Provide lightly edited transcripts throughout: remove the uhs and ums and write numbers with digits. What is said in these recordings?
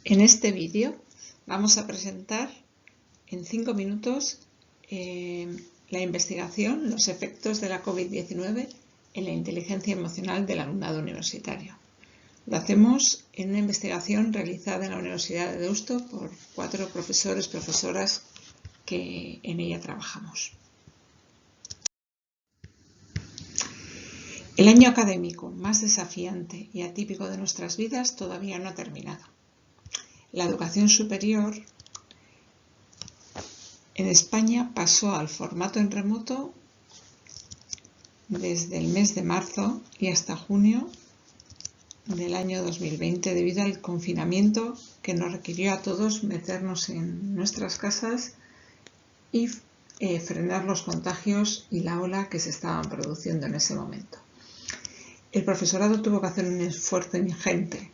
En este vídeo vamos a presentar en 5 minutos la investigación, los efectos de la COVID-19 en la inteligencia emocional del alumnado universitario. Lo hacemos en una investigación realizada en la Universidad de Deusto por 4 profesores y profesoras que en ella trabajamos. El año académico más desafiante y atípico de nuestras vidas todavía no ha terminado. La educación superior en España pasó al formato en remoto desde el mes de marzo y hasta junio del año 2020 debido al confinamiento que nos requirió a todos meternos en nuestras casas y frenar los contagios y la ola que se estaban produciendo en ese momento. El profesorado tuvo que hacer un esfuerzo ingente,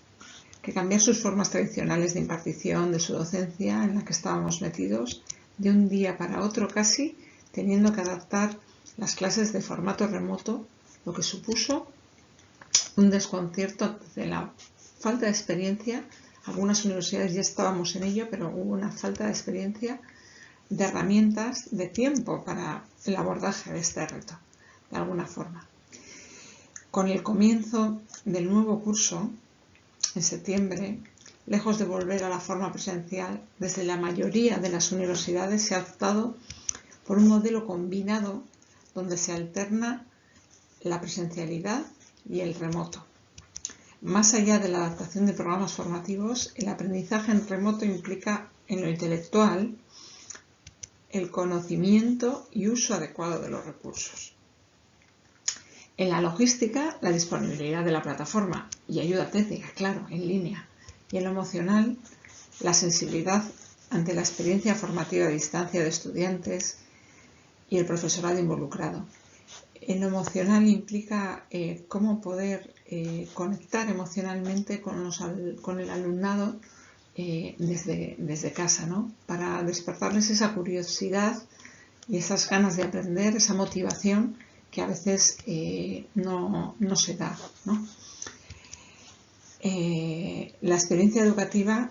que cambiar sus formas tradicionales de impartición de su docencia en la que estábamos metidos de un día para otro casi, teniendo que adaptar las clases de formato remoto, lo que supuso un desconcierto de la falta de experiencia. Algunas universidades ya estábamos en ello, pero hubo una falta de experiencia, de herramientas, de tiempo para el abordaje de este reto, de alguna forma. Con el comienzo del nuevo curso, en septiembre, lejos de volver a la forma presencial, desde la mayoría de las universidades se ha optado por un modelo combinado donde se alterna la presencialidad y el remoto. Más allá de la adaptación de programas formativos, el aprendizaje en remoto implica en lo intelectual el conocimiento y uso adecuado de los recursos. En la logística, la disponibilidad de la plataforma y ayuda técnica, claro, en línea. Y en lo emocional, la sensibilidad ante la experiencia formativa a distancia de estudiantes y el profesorado involucrado. En lo emocional implica cómo poder conectar emocionalmente con el alumnado desde casa, ¿no? Para despertarles esa curiosidad y esas ganas de aprender, esa motivación que a veces no se da, ¿no? La experiencia educativa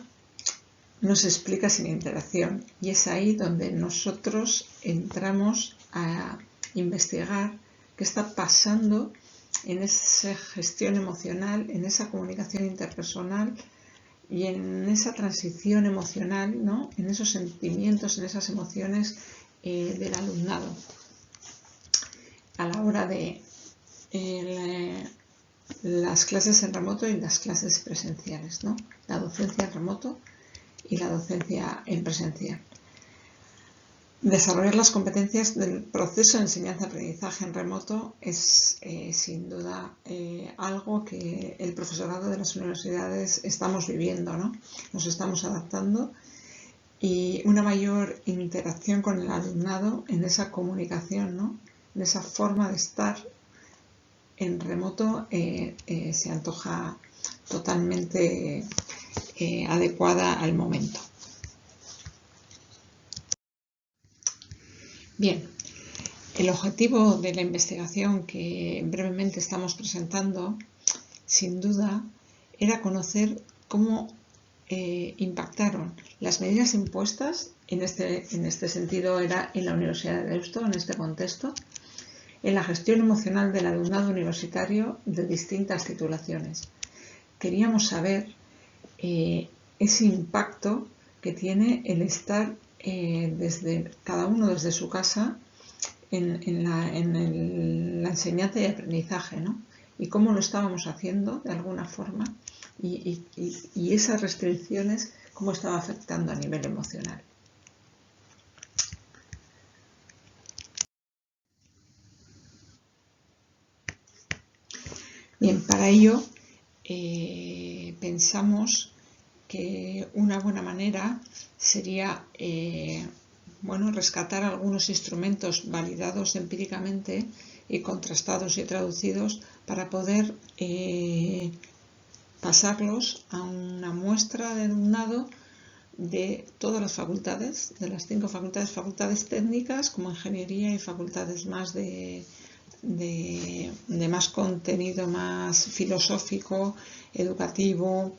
no se explica sin interacción y es ahí donde nosotros entramos a investigar qué está pasando en esa gestión emocional, en esa comunicación interpersonal y en esa transición emocional, ¿no? En esos sentimientos, en esas emociones del alumnado a la hora de las clases en remoto y las clases presenciales, ¿no? La docencia en remoto y la docencia en presencial. Desarrollar las competencias del proceso de enseñanza-aprendizaje en remoto es sin duda algo que el profesorado de las universidades estamos viviendo, ¿no? Nos estamos adaptando y una mayor interacción con el alumnado en esa comunicación, ¿no? En esa forma de estar en remoto se antoja totalmente adecuada al momento. Bien, el objetivo de la investigación que brevemente estamos presentando, sin duda, era conocer cómo impactaron las medidas impuestas, en este sentido era en la Universidad de Deusto, en este contexto, en la gestión emocional del alumnado universitario de distintas titulaciones. Queríamos saber ese impacto que tiene el estar cada uno desde su casa en la enseñanza y aprendizaje, ¿no? Y cómo lo estábamos haciendo de alguna forma y esas restricciones cómo estaba afectando a nivel emocional. Bien, para ello pensamos que una buena manera sería rescatar algunos instrumentos validados empíricamente y contrastados y traducidos para poder pasarlos a una muestra de alumnado de todas las facultades, de las 5 facultades técnicas como ingeniería y facultades más de más contenido más filosófico, educativo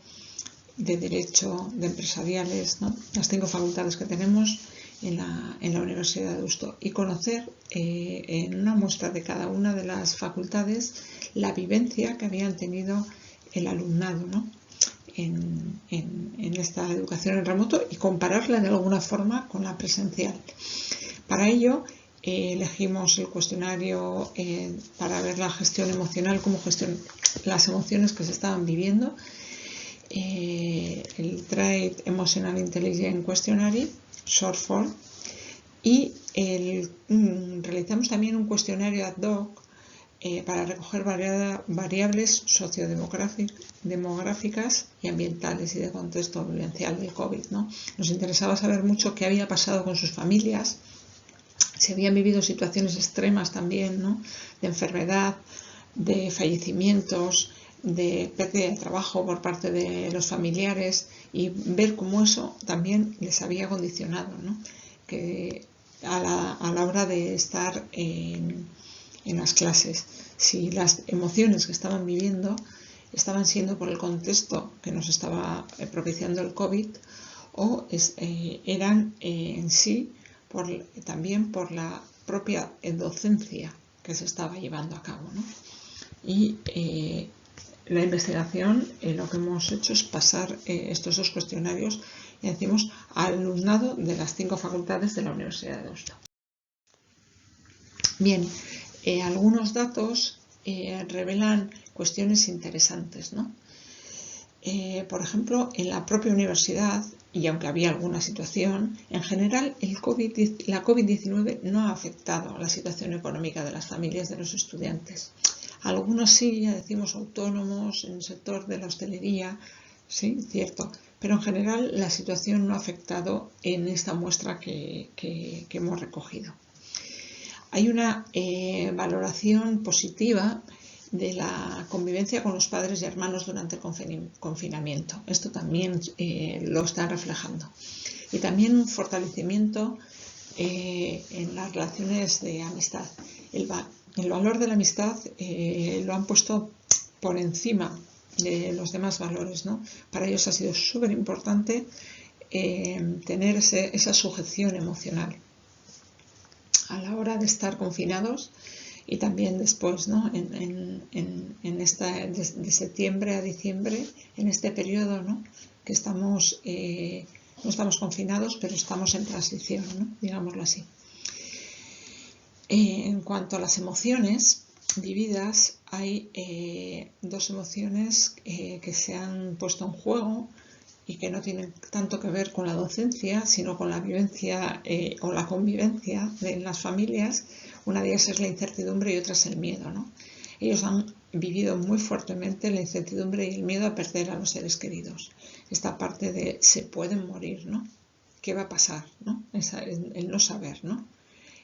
de Derecho, de Empresariales, ¿no? Las 5 facultades que tenemos en la Universidad de Deusto, y conocer en una muestra de cada una de las facultades la vivencia que habían tenido el alumnado, ¿no? en esta educación en remoto, y compararla de alguna forma con la presencial. Para ello elegimos el cuestionario para ver la gestión emocional, cómo las emociones que se estaban viviendo, el Trait Emotional Intelligence Questionnaire, short form, y realizamos también un cuestionario ad hoc para recoger variables sociodemográficas y ambientales y de contexto vivencial del COVID, ¿no? Nos interesaba saber mucho qué había pasado con sus familias, si habían vivido situaciones extremas también, ¿no? De enfermedad, de fallecimientos, de pérdida de trabajo por parte de los familiares, y ver cómo eso también les había condicionado, ¿no? Que a la hora de estar en las clases, si las emociones que estaban viviendo estaban siendo por el contexto que nos estaba propiciando el COVID, o eran en sí también por la propia docencia que se estaba llevando a cabo, ¿no? Y la investigación, lo que hemos hecho es pasar estos 2 cuestionarios, y decimos, al alumnado de las 5 facultades de la Universidad de Deusto. Bien, algunos datos revelan cuestiones interesantes, ¿no? Por ejemplo, en la propia universidad, y aunque había alguna situación, en general la COVID-19 no ha afectado la situación económica de las familias de los estudiantes. Algunos sí, ya decimos, autónomos, en el sector de la hostelería, sí, cierto, pero en general la situación no ha afectado en esta muestra que hemos recogido. Hay una valoración positiva de la convivencia con los padres y hermanos durante el confinamiento. Esto también lo están reflejando. Y también un fortalecimiento en las relaciones de amistad. El valor de la amistad lo han puesto por encima de los demás valores, ¿no? Para ellos ha sido súper importante tener esa sujeción emocional a la hora de estar confinados, y también después, ¿no? De septiembre a diciembre, en este periodo, ¿no? Que estamos, no estamos confinados, pero estamos en transición, ¿no? Digámoslo así. En cuanto a las emociones vividas, hay 2 emociones que se han puesto en juego y que no tienen tanto que ver con la docencia, sino con la vivencia o la convivencia en las familias. Una de ellas es la incertidumbre y otra es el miedo, ¿no? Ellos han vivido muy fuertemente la incertidumbre y el miedo a perder a los seres queridos. Esta parte de se pueden morir, ¿no? ¿Qué va a pasar, ¿no? El no saber, ¿no?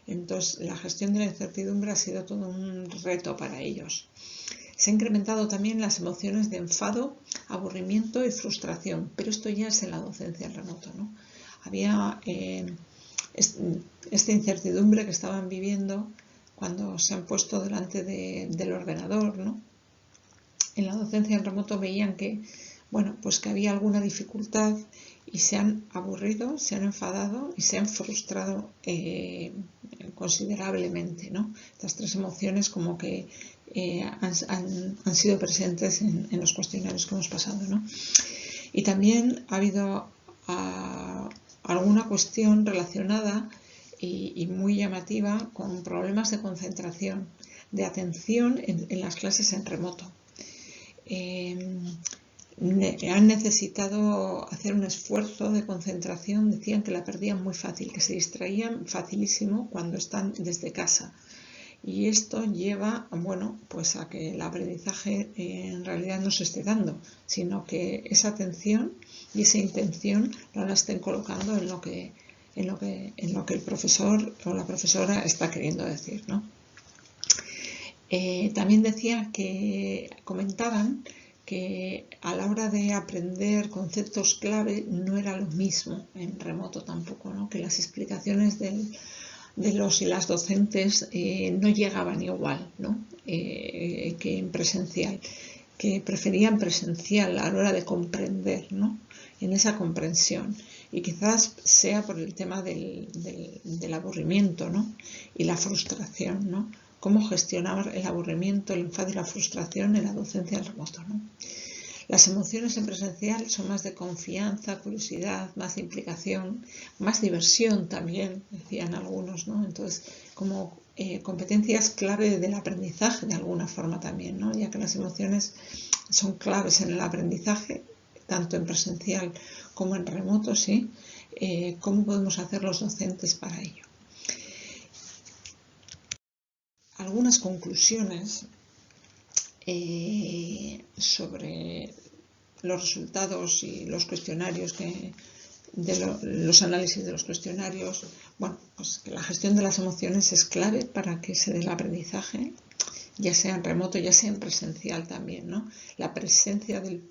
Entonces, la gestión de la incertidumbre ha sido todo un reto para ellos. Se han incrementado también las emociones de enfado, aburrimiento y frustración, pero esto ya es en la docencia en remoto, ¿no? Había esta incertidumbre que estaban viviendo cuando se han puesto delante del ordenador, ¿no? En la docencia en remoto veían que, bueno, pues que había alguna dificultad, y se han aburrido, se han enfadado y se han frustrado considerablemente, ¿no? Estas 3 emociones como que han sido presentes en los cuestionarios que hemos pasado, ¿no? Y también ha habido alguna cuestión relacionada y muy llamativa con problemas de concentración, de atención en las clases en remoto. Han necesitado hacer un esfuerzo de concentración, decían que la perdían muy fácil, que se distraían facilísimo cuando están desde casa. Y esto lleva, bueno, pues a que el aprendizaje en realidad no se esté dando, sino que esa atención y esa intención no la estén colocando en lo que el profesor o la profesora está queriendo decir, ¿no? También comentaban que a la hora de aprender conceptos clave no era lo mismo en remoto tampoco, ¿no? Que las explicaciones de los y las docentes no llegaban igual, ¿no? Que en presencial. que preferían presencial a la hora de comprender, ¿no? En esa comprensión. Y quizás sea por el tema del aburrimiento, ¿no? Y la frustración, ¿no? Cómo gestionar el aburrimiento, el enfado y la frustración en la docencia en remoto, ¿no? Las emociones en presencial son más de confianza, curiosidad, más implicación, más diversión también, decían algunos, ¿no? Entonces, como competencias clave del aprendizaje de alguna forma también, ¿no? Ya que las emociones son claves en el aprendizaje, tanto en presencial como en remoto, ¿sí? ¿Cómo podemos hacer los docentes para ello? Algunas conclusiones sobre los resultados y los cuestionarios los análisis de los cuestionarios. Bueno, pues que la gestión de las emociones es clave para que se dé el aprendizaje, ya sea en remoto, ya sea en presencial también, ¿no? La presencia del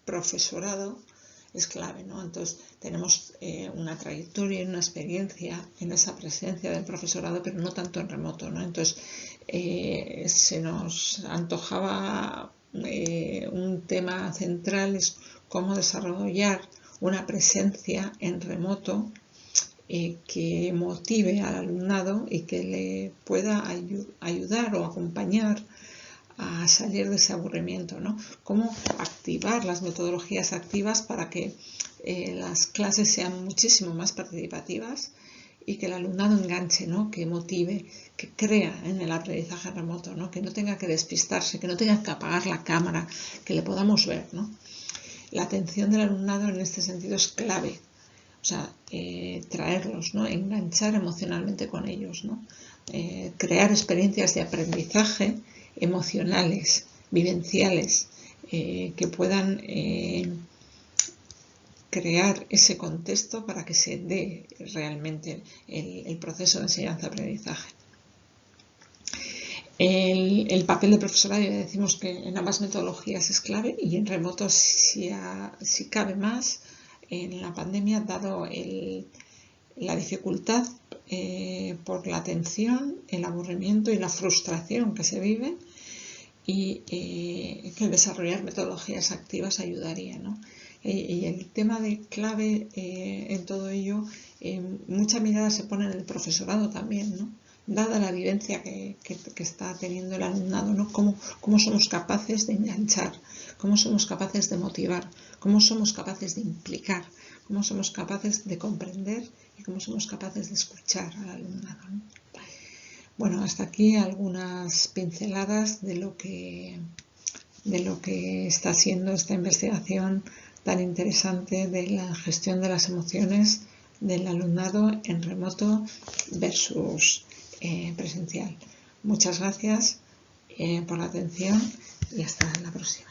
profesorado es clave, ¿no? Entonces tenemos una trayectoria y una experiencia en esa presencia del profesorado, pero no tanto en remoto, ¿no? Entonces se nos antojaba un tema central, es cómo desarrollar una presencia en remoto que motive al alumnado y que le pueda ayudar o acompañar a salir de ese aburrimiento, ¿no? Cómo activar las metodologías activas para que las clases sean muchísimo más participativas y que el alumnado enganche, ¿no? Que motive, que crea en el aprendizaje remoto, ¿no? Que no tenga que despistarse, que no tenga que apagar la cámara, que le podamos ver, ¿no? La atención del alumnado en este sentido es clave, o sea, traerlos, ¿no? Enganchar emocionalmente con ellos, ¿no? Crear experiencias de aprendizaje emocionales, vivenciales, que puedan crear ese contexto para que se dé realmente el proceso de enseñanza-aprendizaje. El papel del profesorado, ya decimos que en ambas metodologías es clave, y en remoto si cabe más en la pandemia, dado la dificultad por la atención, el aburrimiento y la frustración que se vive, y que desarrollar metodologías activas ayudaría, ¿no? Y el tema de clave en todo ello, mucha mirada se pone en el profesorado también, ¿no? Dada la vivencia que está teniendo el alumnado, ¿no? Cómo somos capaces de enganchar, cómo somos capaces de motivar, cómo somos capaces de implicar, cómo somos capaces de comprender y cómo somos capaces de escuchar al alumnado, ¿no? Bueno, hasta aquí algunas pinceladas de lo que está siendo esta investigación tan interesante de la gestión de las emociones del alumnado en remoto versus presencial. Muchas gracias por la atención y hasta la próxima.